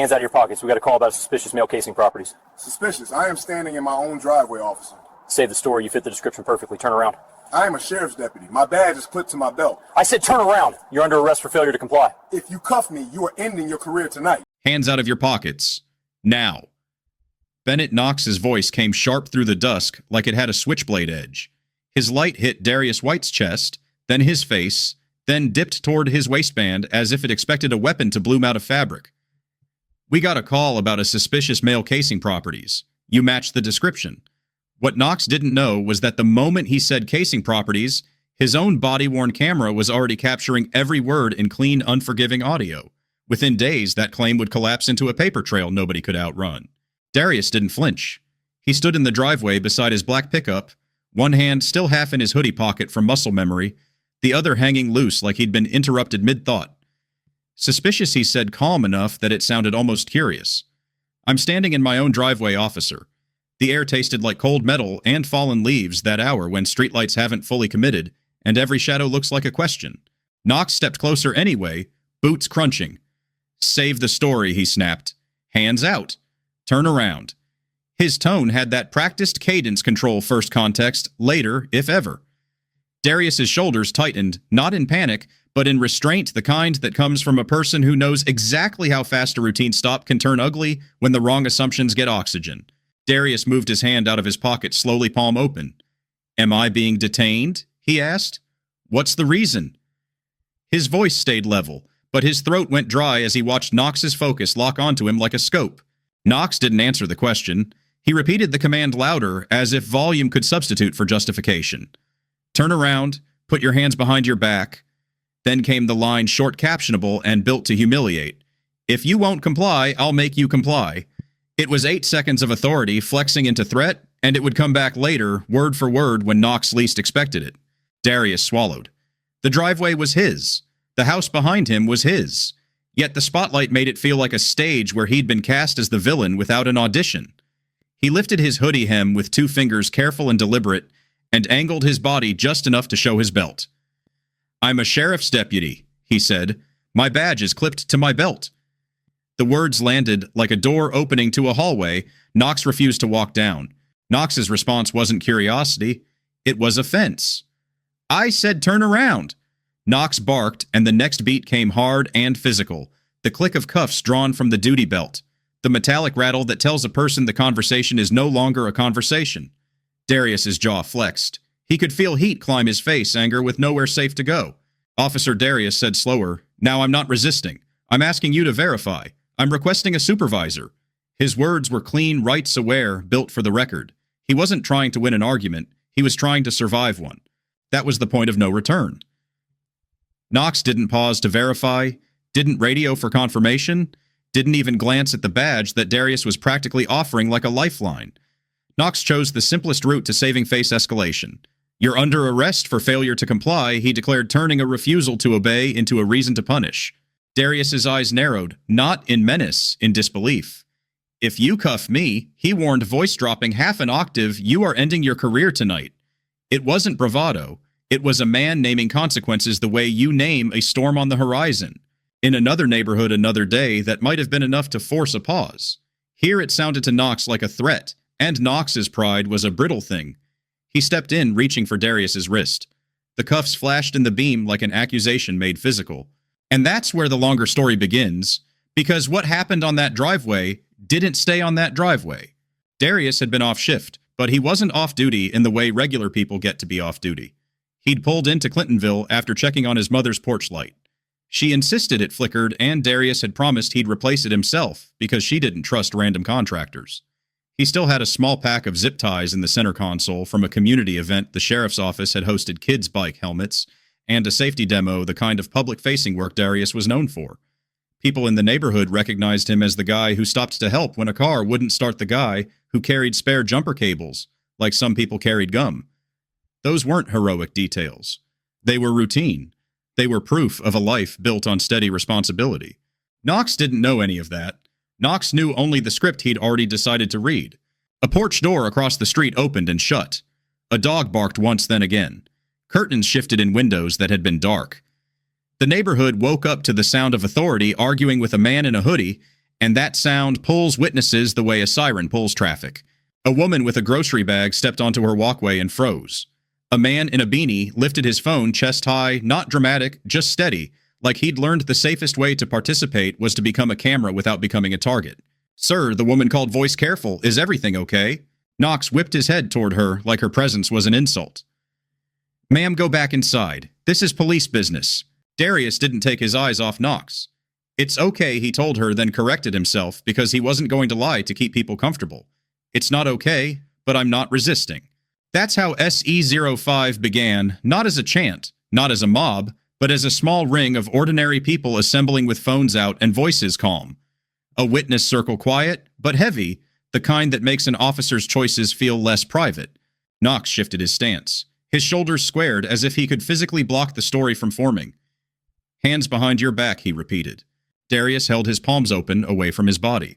Hands out of your pockets. We got a call about suspicious male casing properties. Suspicious? I am standing in my own driveway, officer. Save the story. You fit the description perfectly. Turn around. I am a sheriff's deputy. My badge is clipped to my belt. I said turn around. You're under arrest for failure to comply. If you cuff me, you are ending your career tonight. Hands out of your pockets. Now. Bennett Knox's voice came sharp through the dusk like it had a switchblade edge. His light hit Darius White's chest, then his face, then dipped toward his waistband as if it expected a weapon to bloom out of fabric. We got a call about a suspicious male casing properties. You matched the description. What Knox didn't know was that the moment he said casing properties, his own body-worn camera was already capturing every word in clean, unforgiving audio. Within days, that claim would collapse into a paper trail nobody could outrun. Darius didn't flinch. He stood in the driveway beside his black pickup, one hand still half in his hoodie pocket from muscle memory, the other hanging loose like he'd been interrupted mid-thought. Suspicious, he said, calm enough that it sounded almost curious. I'm standing in my own driveway, officer. The air tasted like cold metal and fallen leaves that hour when streetlights haven't fully committed, and every shadow looks like a question. Knox stepped closer anyway, boots crunching. Save the story, he snapped. Hands out. Turn around. His tone had that practiced cadence control first context, later, if ever. Darius's shoulders tightened, not in panic, but in restraint, the kind that comes from a person who knows exactly how fast a routine stop can turn ugly when the wrong assumptions get oxygen. Darius moved his hand out of his pocket, slowly palm open. Am I being detained? He asked. What's the reason? His voice stayed level, but his throat went dry as he watched Knox's focus lock onto him like a scope. Knox didn't answer the question. He repeated the command louder, as if volume could substitute for justification. Turn around, put your hands behind your back. Then came the line short captionable and built to humiliate. If you won't comply, I'll make you comply. It was 8 seconds of authority flexing into threat, and it would come back later, word for word, when Knox least expected it. Darius swallowed. The driveway was his. The house behind him was his. Yet the spotlight made it feel like a stage where he'd been cast as the villain without an audition. He lifted his hoodie hem with 2 fingers, careful and deliberate, and angled his body just enough to show his belt. I'm a sheriff's deputy, he said. My badge is clipped to my belt. The words landed like a door opening to a hallway. Knox refused to walk down. Knox's response wasn't curiosity. It was offense. I said turn around. Knox barked, and the next beat came hard and physical. The click of cuffs drawn from the duty belt. The metallic rattle that tells a person the conversation is no longer a conversation. Darius's jaw flexed. He could feel heat climb his face, anger with nowhere safe to go. Officer Darius said slower, Now I'm not resisting. I'm asking you to verify. I'm requesting a supervisor. His words were clean, rights-aware, built for the record. He wasn't trying to win an argument. He was trying to survive one. That was the point of no return. Knox didn't pause to verify, didn't radio for confirmation, didn't even glance at the badge that Darius was practically offering like a lifeline. Knox chose the simplest route to saving face escalation. You're under arrest for failure to comply, he declared, turning a refusal to obey into a reason to punish. Darius's eyes narrowed, not in menace, in disbelief. If you cuff me, he warned, voice dropping half an octave, you are ending your career tonight. It wasn't bravado. It was a man naming consequences the way you name a storm on the horizon. In another neighborhood another day, that might have been enough to force a pause. Here it sounded to Knox like a threat, and Knox's pride was a brittle thing. He stepped in, reaching for Darius's wrist. The cuffs flashed in the beam like an accusation made physical. And that's where the longer story begins, because what happened on that driveway didn't stay on that driveway. Darius had been off shift, but he wasn't off duty in the way regular people get to be off duty. He'd pulled into Clintonville after checking on his mother's porch light. She insisted it flickered, and Darius had promised he'd replace it himself because she didn't trust random contractors. He still had a small pack of zip ties in the center console from a community event the sheriff's office had hosted kids' bike helmets, and a safety demo, the kind of public-facing work Darius was known for. People in the neighborhood recognized him as the guy who stopped to help when a car wouldn't start, the guy who carried spare jumper cables, like some people carried gum. Those weren't heroic details. They were routine. They were proof of a life built on steady responsibility. Knox didn't know any of that. Knox knew only the script he'd already decided to read. A porch door across the street opened and shut. A dog barked once, then again. Curtains shifted in windows that had been dark. The neighborhood woke up to the sound of authority arguing with a man in a hoodie, And that sound pulls witnesses the way a siren pulls traffic. A woman with a grocery bag stepped onto her walkway and froze. A man in a beanie lifted his phone chest high, not dramatic, just steady, like he'd learned the safest way to participate was to become a camera without becoming a target. "Sir," the woman called, voice careful, "is everything okay?" Knox whipped his head toward her like her presence was an insult. "Ma'am, go back inside. This is police business." Darius didn't take his eyes off Knox. "It's okay," he told her, then corrected himself because he wasn't going to lie to keep people comfortable. "It's not okay, but I'm not resisting." That's how SE05 began, not as a chant, not as a mob, but as a small ring of ordinary people assembling with phones out and voices calm. A witness circle quiet, but heavy, the kind that makes an officer's choices feel less private. Knox shifted his stance. His shoulders squared as if he could physically block the story from forming. "Hands behind your back," he repeated. Darius held his palms open away from his body.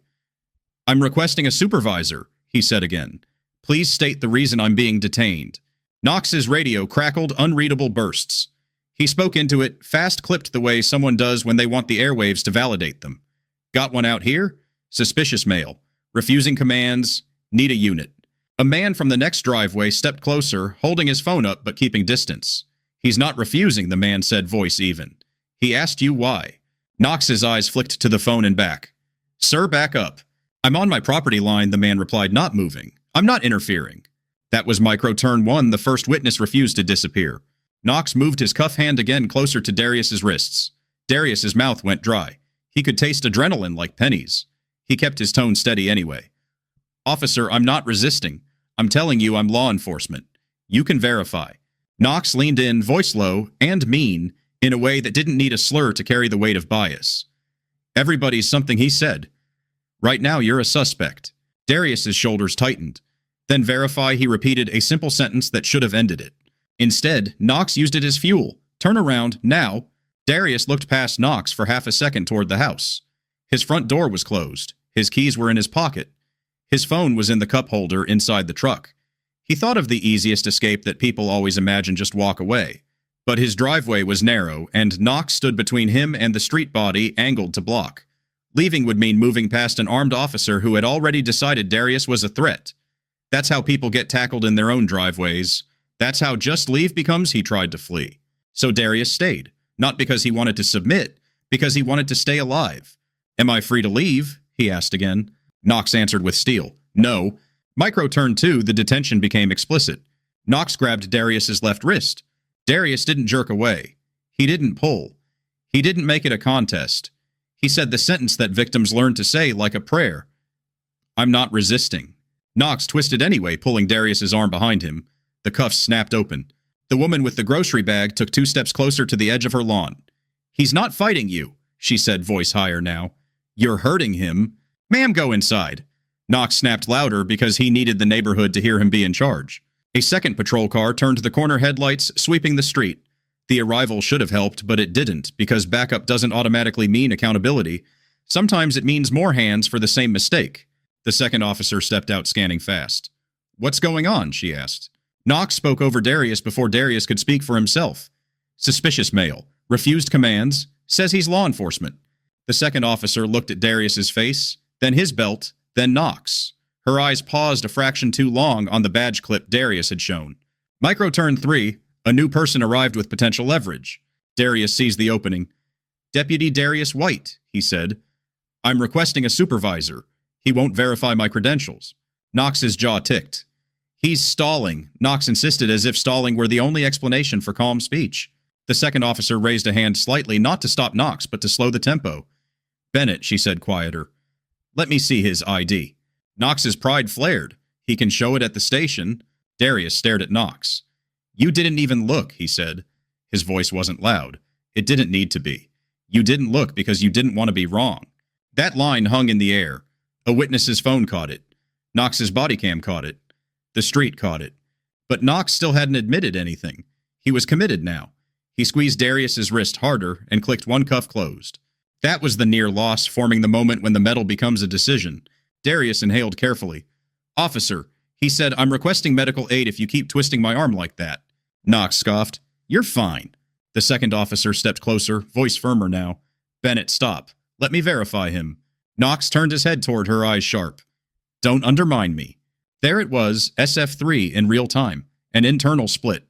"I'm requesting a supervisor," he said again. "Please state the reason I'm being detained." Knox's radio crackled unreadable bursts. He spoke into it, fast-clipped the way someone does when they want the airwaves to validate them. "Got one out here? Suspicious mail. Refusing commands. Need a unit." A man from the next driveway stepped closer, holding his phone up but keeping distance. "He's not refusing," the man said, voice even. "He asked you why." Knox's eyes flicked to the phone and back. "Sir, back up." "I'm on my property line," the man replied, not moving. "I'm not interfering." That was micro turn 1. The first witness refused to disappear. Knox moved his cuff hand again closer to Darius's wrists. Darius's mouth went dry. He could taste adrenaline like pennies. He kept his tone steady anyway. "Officer, I'm not resisting. I'm telling you I'm law enforcement. You can verify." Knox leaned in, voice low and mean, in a way that didn't need a slur to carry the weight of bias. "Everybody's something," he said. "Right now you're a suspect." Darius's shoulders tightened. "Then verify," he repeated, a simple sentence that should have ended it. Instead, Knox used it as fuel. "Turn around, now." Darius looked past Knox for half a second toward the house. His front door was closed. His keys were in his pocket. His phone was in the cup holder inside the truck. He thought of the easiest escape that people always imagine, just walk away. But his driveway was narrow, and Knox stood between him and the street body angled to block. Leaving would mean moving past an armed officer who had already decided Darius was a threat. That's how people get tackled in their own driveways. That's how just leave becomes he tried to flee. So Darius stayed, not because he wanted to submit, because he wanted to stay alive. "Am I free to leave?" he asked again. Knox answered with steel. "No." Micro turn 2, the detention became explicit. Knox grabbed Darius's left wrist. Darius didn't jerk away. He didn't pull. He didn't make it a contest. He said the sentence that victims learn to say like a prayer. "I'm not resisting." Knox twisted anyway, pulling Darius's arm behind him. The cuffs snapped open. The woman with the grocery bag took 2 steps closer to the edge of her lawn. "He's not fighting you," she said, voice higher now. "You're hurting him." "Ma'am, go inside." Knox snapped louder because he needed the neighborhood to hear him be in charge. A second patrol car turned the corner headlights, sweeping the street. The arrival should have helped, but it didn't, because backup doesn't automatically mean accountability. Sometimes it means more hands for the same mistake. The second officer stepped out, scanning fast. "What's going on?" she asked. Knox spoke over Darius before Darius could speak for himself. "Suspicious mail. Refused commands. Says he's law enforcement." The second officer looked at Darius's face, then his belt, then Knox. Her eyes paused a fraction too long on the badge clip Darius had shown. Micro turn 3, a new person arrived with potential leverage. Darius seized the opening. "Deputy Darius White," he said. "I'm requesting a supervisor. He won't verify my credentials." Knox's jaw ticked. "He's stalling," Knox insisted, as if stalling were the only explanation for calm speech. The second officer raised a hand slightly, not to stop Knox, but to slow the tempo. "Bennett," she said, quieter. "Let me see his ID." Knox's pride flared. "He can show it at the station." Darius stared at Knox. "You didn't even look," he said. His voice wasn't loud. It didn't need to be. You didn't look because you didn't want to be wrong. That line hung in the air. A witness's phone caught it. Knox's Bodycam caught it. The street caught it. But Knox still hadn't admitted anything. He was committed now. He squeezed Darius's wrist harder and clicked one cuff closed. That was the near loss, forming the moment when the metal becomes a decision. Darius inhaled carefully. "Officer," he said, "I'm requesting medical aid if you keep twisting my arm like that." Knox scoffed. "You're fine." The second officer stepped closer, voice firmer now. "Bennett, stop. Let me verify him." Knox turned his head toward her, eyes sharp. Don't undermine me. There it was, SF3 in real time, an internal split.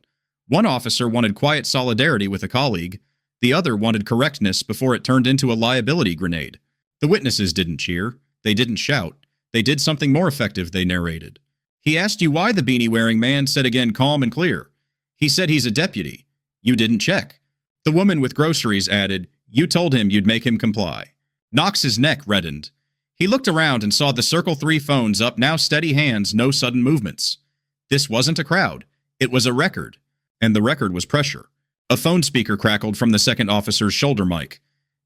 One officer wanted quiet solidarity with a colleague. The other wanted correctness before it turned into a liability grenade. The witnesses didn't cheer. They didn't shout. They did something more effective, they narrated. He asked you why the beanie-wearing man said again calm and clear. He said he's a deputy. You didn't check. The woman with groceries added, you told him you'd make him comply. Knox's neck reddened. He looked around and saw the Circle 3 phones up, now steady hands, no sudden movements. This wasn't a crowd. It was a record. And the record was pressure. A phone speaker crackled from the second officer's shoulder mic.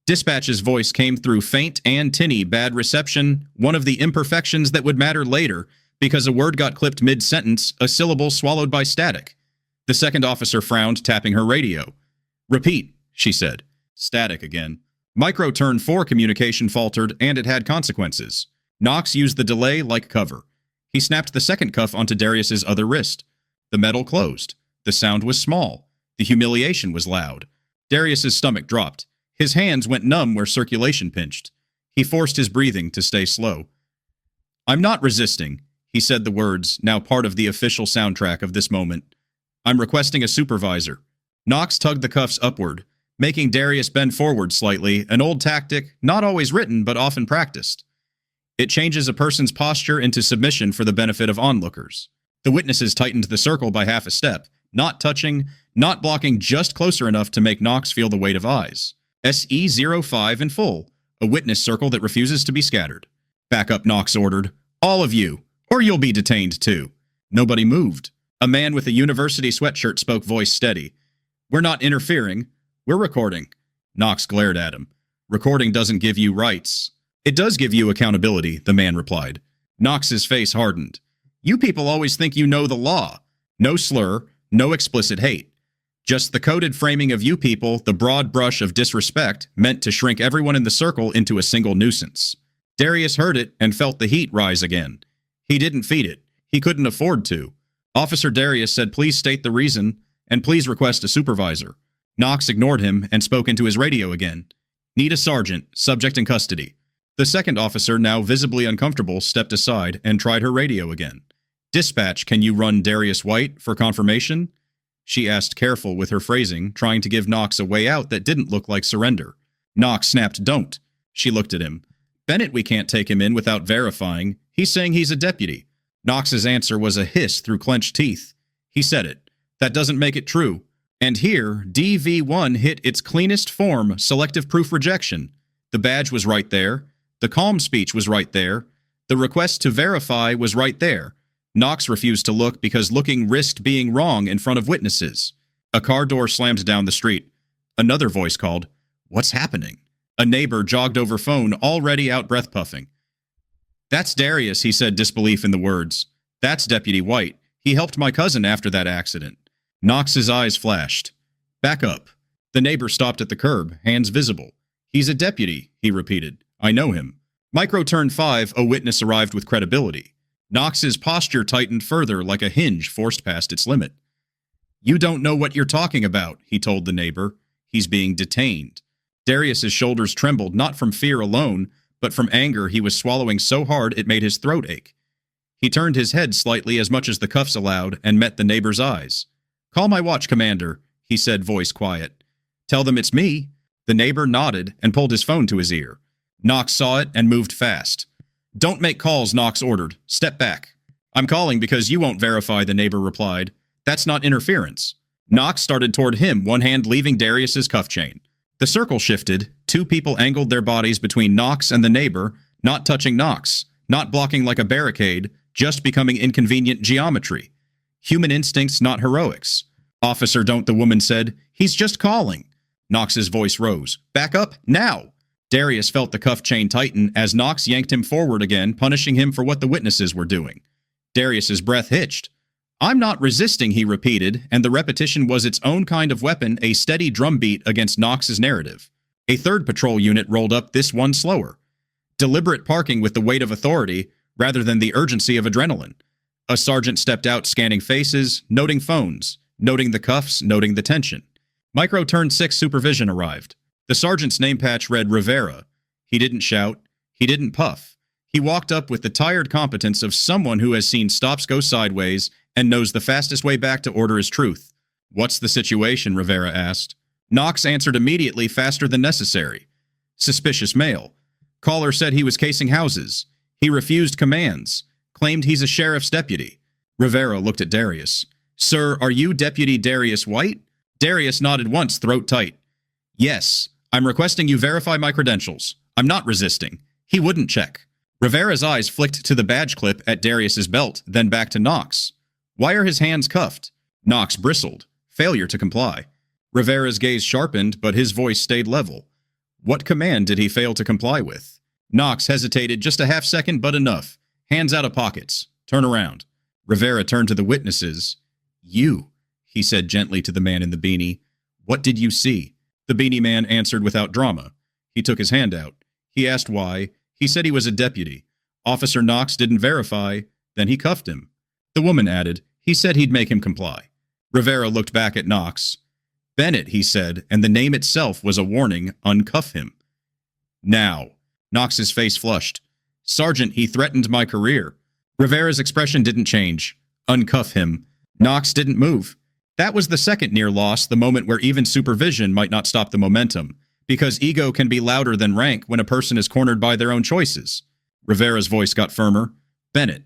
Dispatch's voice came through faint and tinny, bad reception, one of the imperfections that would matter later because a word got clipped mid-sentence, a syllable swallowed by static. The second officer frowned, tapping her radio. Repeat, she said. Static again. Micro turn 4 communication faltered, and it had consequences. Knox used the delay like cover. He snapped the second cuff onto Darius's other wrist. The metal closed. The sound was small. The humiliation was loud. Darius's stomach dropped. His hands went numb where circulation pinched. He forced his breathing to stay slow. I'm not resisting, he said the words, now part of the official soundtrack of this moment. I'm requesting a supervisor. Knox tugged the cuffs upward, making Darius bend forward slightly, an old tactic, not always written but often practiced. It changes a person's posture into submission for the benefit of onlookers. The witnesses tightened the circle by half a step, not touching, not blocking, just closer enough to make Knox feel the weight of eyes. SE05 in full, a witness circle that refuses to be scattered. Back up, Knox ordered. All of you, or you'll be detained too. Nobody moved. A man with a university sweatshirt spoke, voice steady. We're not interfering. We're recording. Knox glared at him. Recording doesn't give you rights. It does give you accountability, the man replied. Knox's face hardened. You people always think you know the law. No slur, no explicit hate. Just the coded framing of you people, the broad brush of disrespect, meant to shrink everyone in the circle into a single nuisance. Darius heard it and felt the heat rise again. He didn't feed it. He couldn't afford to. Officer Darius said please state the reason, and please request a supervisor. Knox ignored him and spoke into his radio again. Need a sergeant, subject in custody. The second officer, now visibly uncomfortable, stepped aside and tried her radio again. Dispatch, can you run Darius White for confirmation? She asked, careful with her phrasing, trying to give Knox a way out that didn't look like surrender. Knox snapped, don't. She looked at him. Bennett, we can't take him in without verifying. He's saying he's a deputy. Knox's answer was a hiss through clenched teeth. He said it. That doesn't make it true. And here, DV1 hit its cleanest form, selective proof rejection. The badge was right there. The calm speech was right there. The request to verify was right there. Knox refused to look because looking risked being wrong in front of witnesses. A car door slammed down the street. Another voice called, "What's happening?" A neighbor jogged over phone, already out breath puffing. "That's Darius," he said, disbelief in the words. "That's Deputy White. He helped my cousin after that accident." Knox's eyes flashed. "Back up." The neighbor stopped at the curb, hands visible. "He's a deputy," he repeated. "I know him." Micro turn 5, a witness arrived with credibility. Knox's posture tightened further like a hinge forced past its limit. "You don't know what you're talking about," he told the neighbor. "He's being detained." Darius's shoulders trembled, not from fear alone, but from anger he was swallowing so hard it made his throat ache. He turned his head slightly as much as the cuffs allowed and met the neighbor's eyes. "Call my watch, Commander," he said, voice quiet. "Tell them it's me." The neighbor nodded and pulled his phone to his ear. Knox saw it and moved fast. "Don't make calls," Knox ordered. "Step back." "I'm calling because you won't verify," the neighbor replied. "That's not interference." Knox started toward him, one hand leaving Darius's cuff chain. The circle shifted. Two people angled their bodies between Knox and the neighbor, not touching Knox, not blocking like a barricade, just becoming inconvenient geometry. Human instincts, not heroics. "Officer, don't," the woman said. "He's just calling." Knox's voice rose. "Back up, now!" Darius felt the cuff chain tighten as Knox yanked him forward again, punishing him for what the witnesses were doing. Darius's breath hitched. "I'm not resisting," he repeated, and the repetition was its own kind of weapon, a steady drumbeat against Knox's narrative. A third patrol unit rolled up, this one slower. Deliberate parking with the weight of authority, rather than the urgency of adrenaline. A sergeant stepped out, scanning faces, noting phones, noting the cuffs, noting the tension. Micro turn 6 supervision arrived. The sergeant's name patch read Rivera. He didn't shout. He didn't puff. He walked up with the tired competence of someone who has seen stops go sideways and knows the fastest way back to order is truth. "What's the situation?" Rivera asked. Knox answered immediately, faster than necessary. "Suspicious male. Caller said he was casing houses. He refused commands. Claimed he's a sheriff's deputy." Rivera looked at Darius. "Sir, are you Deputy Darius White?" Darius nodded once, throat tight. "Yes. I'm requesting you verify my credentials. I'm not resisting." He wouldn't check. Rivera's eyes flicked to the badge clip at Darius's belt, then back to Knox. "Why are his hands cuffed?" Knox bristled. Failure to comply. Rivera's gaze sharpened, but his voice stayed level. What command did he fail to comply with? Knox hesitated just a half second, but enough. "Hands out of pockets. Turn around." Rivera turned to the witnesses. "You," he said gently to the man in the beanie. "What did you see?" The beanie man answered without drama. He took his hand out. He asked why. He said he was a deputy. Officer Knox didn't verify. Then he cuffed him. The woman added, "He said he'd make him comply." Rivera looked back at Knox. "Bennett," he said, and the name itself was a warning, "uncuff him." "Now." Knox's face flushed. "Sergeant, he threatened my career." Rivera's expression didn't change. "Uncuff him." Knox didn't move. That was the second near loss, the moment where even supervision might not stop the momentum, because ego can be louder than rank when a person is cornered by their own choices. Rivera's voice got firmer. "Bennett.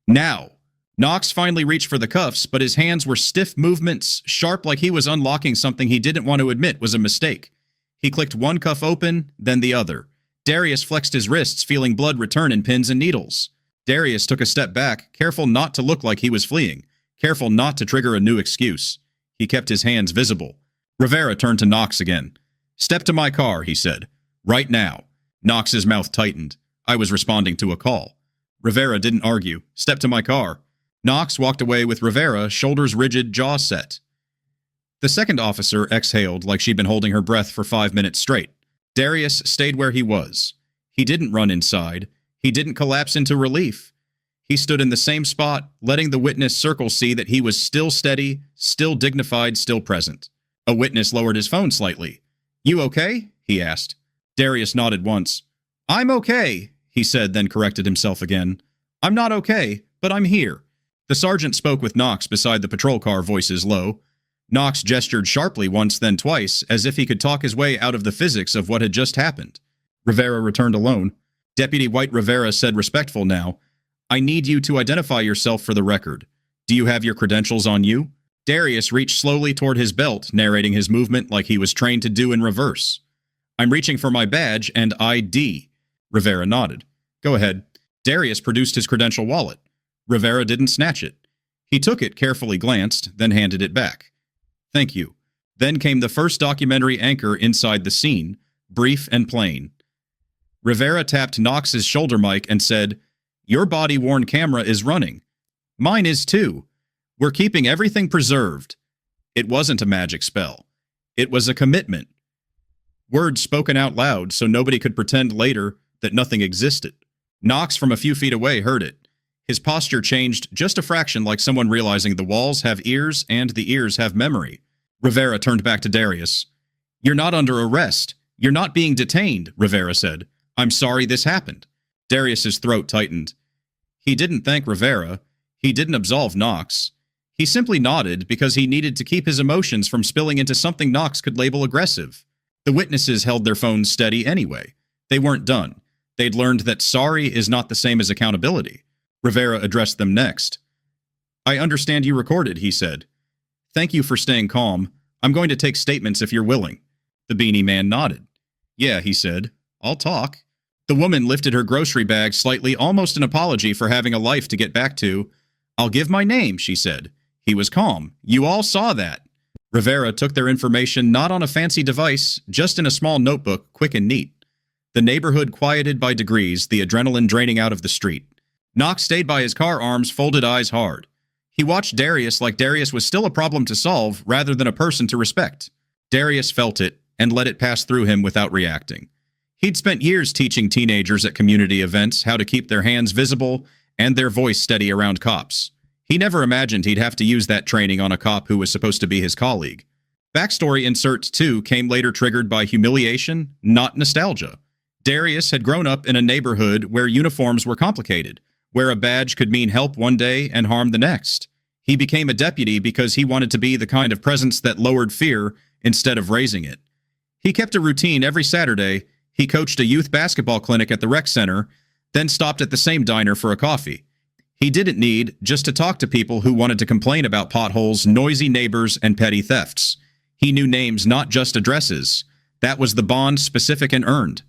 Now." Knox finally reached for the cuffs, but his hands were stiff movements, sharp like he was unlocking something he didn't want to admit was a mistake. He clicked one cuff open, then the other. Darius flexed his wrists, feeling blood return in pins and needles. Darius took a step back, careful not to look like he was fleeing, careful not to trigger a new excuse. He kept his hands visible. Rivera turned to Knox again. "Step to my car," he said. "Right now." Knox's mouth tightened. I was responding to a call. Rivera didn't argue. "Step to my car." Knox walked away with Rivera, shoulders rigid, jaw set. The second officer exhaled like she'd been holding her breath for 5 minutes straight. Darius stayed where he was. He didn't run inside. He didn't collapse into relief. He stood in the same spot, letting the witness circle see that he was still steady, still dignified, still present. A witness lowered his phone slightly. "You okay?" he asked. Darius nodded once. "I'm okay," he said, then corrected himself again. "I'm not okay, but I'm here." The sergeant spoke with Knox beside the patrol car, voices low. Knox gestured sharply once, then twice, as if he could talk his way out of the physics of what had just happened. Rivera returned alone. Deputy White Rivera said, respectful now, "I need you to identify yourself for the record. Do you have your credentials on you?" Darius reached slowly toward his belt, narrating his movement like he was trained to do in reverse. "I'm reaching for my badge and ID." Rivera nodded. "Go ahead." Darius produced his credential wallet. Rivera didn't snatch it. He took it, carefully glanced, then handed it back. "Thank you." Then came the first documentary anchor inside the scene, brief and plain. Rivera tapped Knox's shoulder mic and said, "Your body-worn camera is running. Mine is too. We're keeping everything preserved." It wasn't a magic spell. It was a commitment. Words spoken out loud so nobody could pretend later that nothing existed. Knox from a few feet away heard it. His posture changed just a fraction, like someone realizing the walls have ears and the ears have memory. Rivera turned back to Darius. "You're not under arrest. You're not being detained," Rivera said. "I'm sorry this happened." Darius's throat tightened. He didn't thank Rivera. He didn't absolve Knox. He simply nodded because he needed to keep his emotions from spilling into something Knox could label aggressive. The witnesses held their phones steady anyway. They weren't done. They'd learned that sorry is not the same as accountability. Rivera addressed them next. "I understand you recorded," he said. "Thank you for staying calm. I'm going to take statements if you're willing." The beanie man nodded. "Yeah," he said. "I'll talk." The woman lifted her grocery bag slightly, almost an apology for having a life to get back to. "I'll give my name," she said. He was calm. "You all saw that." Rivera took their information not on a fancy device, just in a small notebook, quick and neat. The neighborhood quieted by degrees, the adrenaline draining out of the street. Knox stayed by his car, arms folded, eyes hard. He watched Darius like Darius was still a problem to solve rather than a person to respect. Darius felt it and let it pass through him without reacting. He'd spent years teaching teenagers at community events how to keep their hands visible and their voice steady around cops. He never imagined he'd have to use that training on a cop who was supposed to be his colleague. Backstory inserts 2 came later, triggered by humiliation, not nostalgia. Darius had grown up in a neighborhood where uniforms were complicated, where a badge could mean help one day and harm the next. He became a deputy because he wanted to be the kind of presence that lowered fear instead of raising it. He kept a routine every Saturday. He coached a youth basketball clinic at the rec center, then stopped at the same diner for a coffee. He didn't need just to talk to people who wanted to complain about potholes, noisy neighbors, and petty thefts. He knew names, not just addresses. That was the bond, specific and earned.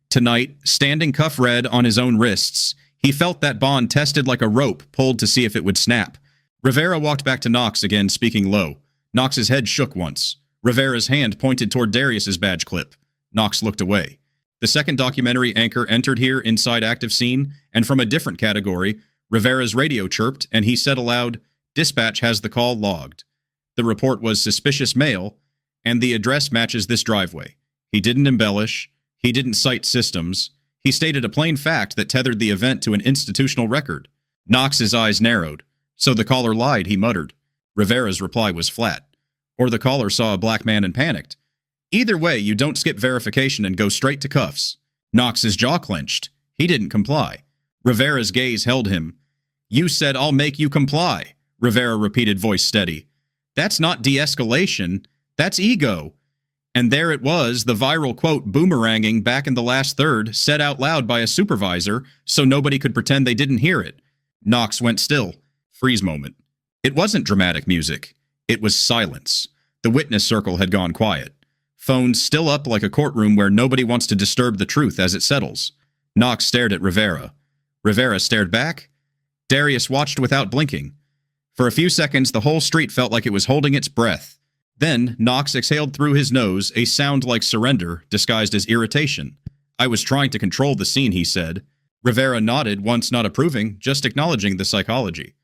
Tonight, standing cuff red on his own wrists, he felt that bond tested like a rope pulled to see if it would snap. Rivera walked back to Knox again, speaking low. Knox's head shook once. Rivera's hand pointed toward Darius's badge clip. Knox looked away. The second documentary anchor entered here inside active scene, and from a different category, Rivera's radio chirped, and he said aloud, "Dispatch has the call logged." The report was suspicious mail, and the address matches this driveway. He didn't embellish. He didn't cite systems. He stated a plain fact that tethered the event to an institutional record. Knox's eyes narrowed. So the caller lied, he muttered. Rivera's reply was flat. Or the caller saw a black man and panicked. Either way, you don't skip verification and go straight to cuffs. Knox's jaw clenched. He didn't comply. Rivera's gaze held him. "You said I'll make you comply," Rivera repeated, voice steady. "That's not de-escalation. That's ego." And there it was, the viral quote boomeranging back in the last third, said out loud by a supervisor so nobody could pretend they didn't hear it. Knox went still. Freeze moment. It wasn't dramatic music. It was silence. The witness circle had gone quiet. Phones still up like a courtroom where nobody wants to disturb the truth as it settles. Knox stared at Rivera. Rivera stared back. Darius watched without blinking. For a few seconds, the whole street felt like it was holding its breath. Then, Knox exhaled through his nose, a sound like surrender, disguised as irritation. "I was trying to control the scene," he said. Rivera nodded, once not approving, just acknowledging the psychology.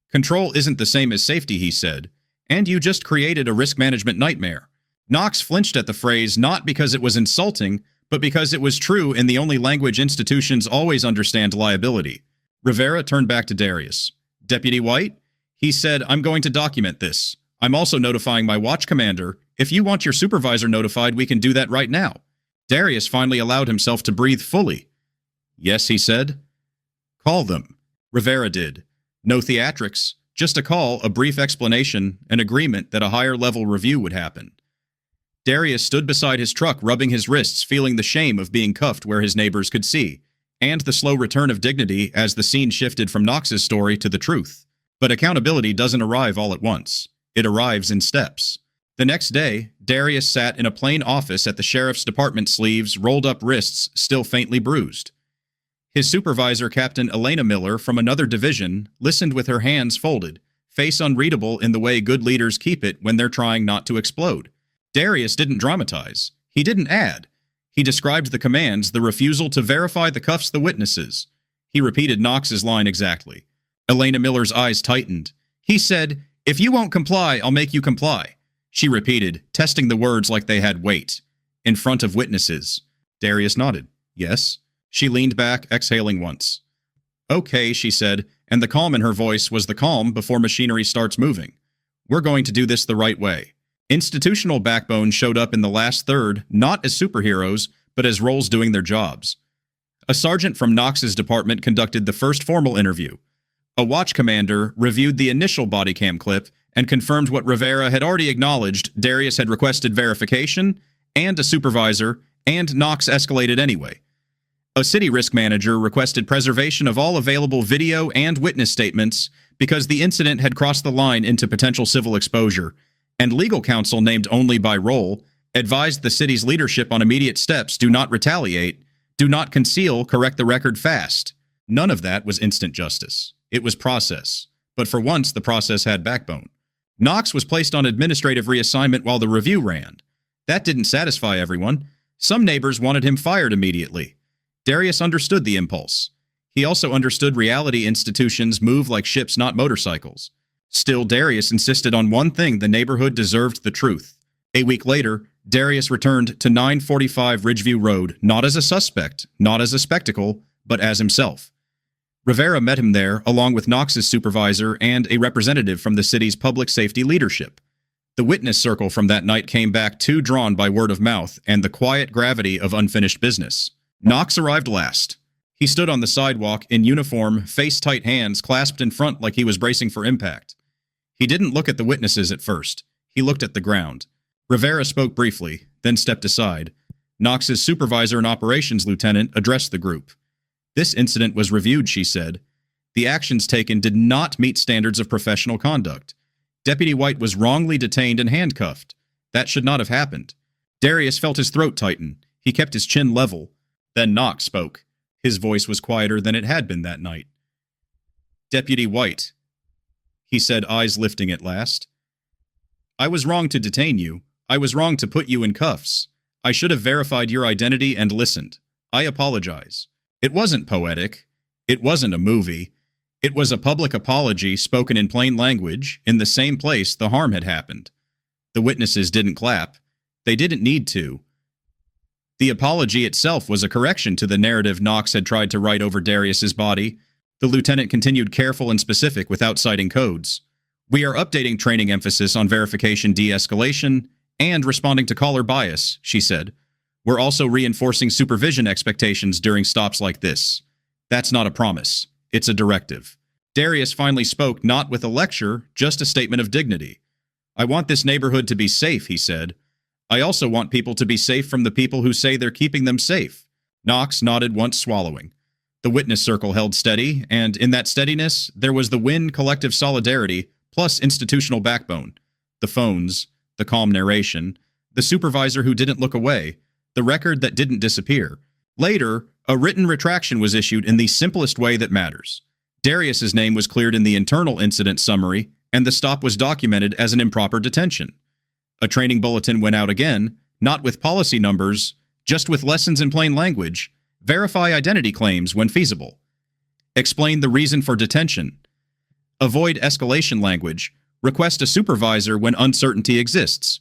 "Control isn't the same as safety," he said. "And you just created a risk management nightmare." Knox flinched at the phrase not because it was insulting, but because it was true in the only language institutions always understand liability. Rivera turned back to Darius. "Deputy White?" He said, "I'm going to document this. I'm also notifying my watch commander. If you want your supervisor notified, we can do that right now." Darius finally allowed himself to breathe fully. "Yes," he said. "Call them." Rivera did. No theatrics, just a call, a brief explanation, an agreement that a higher-level review would happen. Darius stood beside his truck, rubbing his wrists, feeling the shame of being cuffed where his neighbors could see, and the slow return of dignity as the scene shifted from Knox's story to the truth. But accountability doesn't arrive all at once. It arrives in steps. The next day, Darius sat in a plain office at the sheriff's department, sleeves, rolled up wrists, still faintly bruised. His supervisor, Captain Elena Miller, from another division, listened with her hands folded, face unreadable in the way good leaders keep it when they're trying not to explode. Darius didn't dramatize. He didn't add. He described the commands, the refusal to verify the cuffs, the witnesses. He repeated Knox's line exactly. Elena Miller's eyes tightened. He said, "If you won't comply, I'll make you comply." She repeated, testing the words like they had weight. "In front of witnesses." Darius nodded. "Yes." She leaned back, exhaling once. "Okay," she said, and the calm in her voice was the calm before machinery starts moving. "We're going to do this the right way." Institutional backbone showed up in the last third, not as superheroes, but as roles doing their jobs. A sergeant from Knox's department conducted the first formal interview. A watch commander reviewed the initial Bodycam clip and confirmed what Rivera had already acknowledged: Darius had requested verification, and a supervisor, and Knox escalated anyway. A city risk manager requested preservation of all available video and witness statements because the incident had crossed the line into potential civil exposure, and legal counsel, named only by role, advised the city's leadership on immediate steps: do not retaliate, do not conceal, correct the record fast. None of that was instant justice. It was process. But for once, the process had backbone. Knox was placed on administrative reassignment while the review ran. That didn't satisfy everyone. Some neighbors wanted him fired immediately. Darius understood the impulse. He also understood reality institutions move like ships, not motorcycles. Still, Darius insisted on one thing: the neighborhood deserved the truth. A week later, Darius returned to 945 Ridgeview Road, not as a suspect, not as a spectacle, but as himself. Rivera met him there, along with Knox's supervisor and a representative from the city's public safety leadership. The witness circle from that night came back too drawn by word of mouth and the quiet gravity of unfinished business. Knox arrived last. He stood on the sidewalk in uniform, face-tight hands clasped in front like he was bracing for impact. He didn't look at the witnesses at first. He looked at the ground. Rivera spoke briefly, then stepped aside. Knox's supervisor and operations lieutenant addressed the group. This incident was reviewed, she said. The actions taken did not meet standards of professional conduct. Deputy White was wrongly detained and handcuffed. That should not have happened. Darius felt his throat tighten. He kept his chin level. Then Knox spoke. His voice was quieter than it had been that night. Deputy White, he said, eyes lifting at last. I was wrong to detain you. I was wrong to put you in cuffs. I should have verified your identity and listened. I apologize. It wasn't poetic. It wasn't a movie. It was a public apology spoken in plain language in the same place the harm had happened. The witnesses didn't clap. They didn't need to. The apology itself was a correction to the narrative Knox had tried to write over Darius's body. The lieutenant continued careful and specific without citing codes. We are updating training emphasis on verification de-escalation and responding to caller bias, she said. We're also reinforcing supervision expectations during stops like this. That's not a promise. It's a directive. Darius finally spoke not with a lecture, just a statement of dignity. I want this neighborhood to be safe, he said. I also want people to be safe from the people who say they're keeping them safe. Knox nodded once, swallowing. The witness circle held steady, and in that steadiness, there was the Win collective solidarity plus institutional backbone. The phones, the calm narration, the supervisor who didn't look away, the record that didn't disappear. Later, a written retraction was issued in the simplest way that matters. Darius's name was cleared in the internal incident summary, and the stop was documented as an improper detention. A training bulletin went out again, not with policy numbers, just with lessons in plain language. Verify identity claims when feasible. Explain the reason for detention. Avoid escalation language. Request a supervisor when uncertainty exists.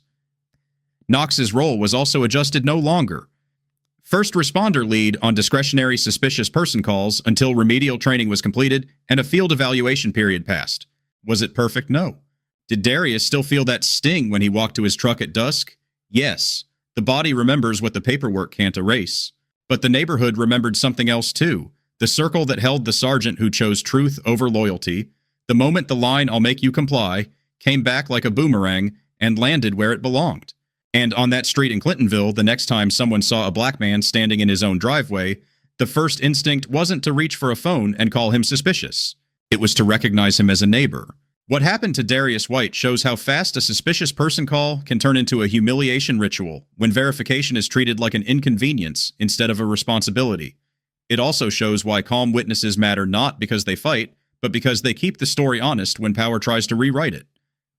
Knox's role was also adjusted no longer. First responder lead on discretionary suspicious person calls until remedial training was completed and a field evaluation period passed. Was it perfect? No. Did Darius still feel that sting when he walked to his truck at dusk? Yes. The body remembers what the paperwork can't erase. But the neighborhood remembered something else too. The circle that held the sergeant who chose truth over loyalty. The moment the line, "I'll make you comply," came back like a boomerang and landed where it belonged. And on that street in Clintonville, the next time someone saw a black man standing in his own driveway, the first instinct wasn't to reach for a phone and call him suspicious. It was to recognize him as a neighbor. What happened to Darius White shows how fast a suspicious person call can turn into a humiliation ritual when verification is treated like an inconvenience instead of a responsibility. It also shows why calm witnesses matter not because they fight, but because they keep the story honest when power tries to rewrite it.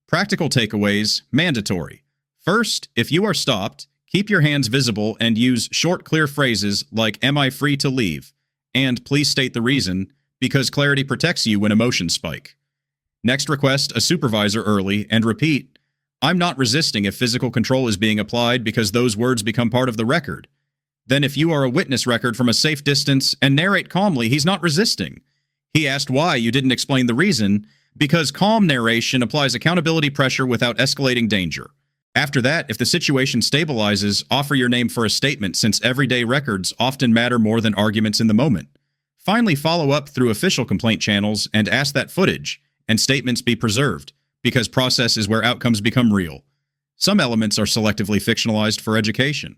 Practical takeaways, mandatory. First, if you are stopped, keep your hands visible and use short, clear phrases like, "Am I free to leave?" and "Please state the reason," because clarity protects you when emotions spike. Next, request a supervisor early and repeat, "I'm not resisting if physical control is being applied," because those words become part of the record. Then if you are a witness record from a safe distance and narrate calmly, he's not resisting. He asked why you didn't explain the reason, because calm narration applies accountability pressure without escalating danger. After that, if the situation stabilizes, offer your name for a statement since everyday records often matter more than arguments in the moment. Finally, follow up through official complaint channels and ask that footage and statements be preserved, because process is where outcomes become real. Some elements are selectively fictionalized for education.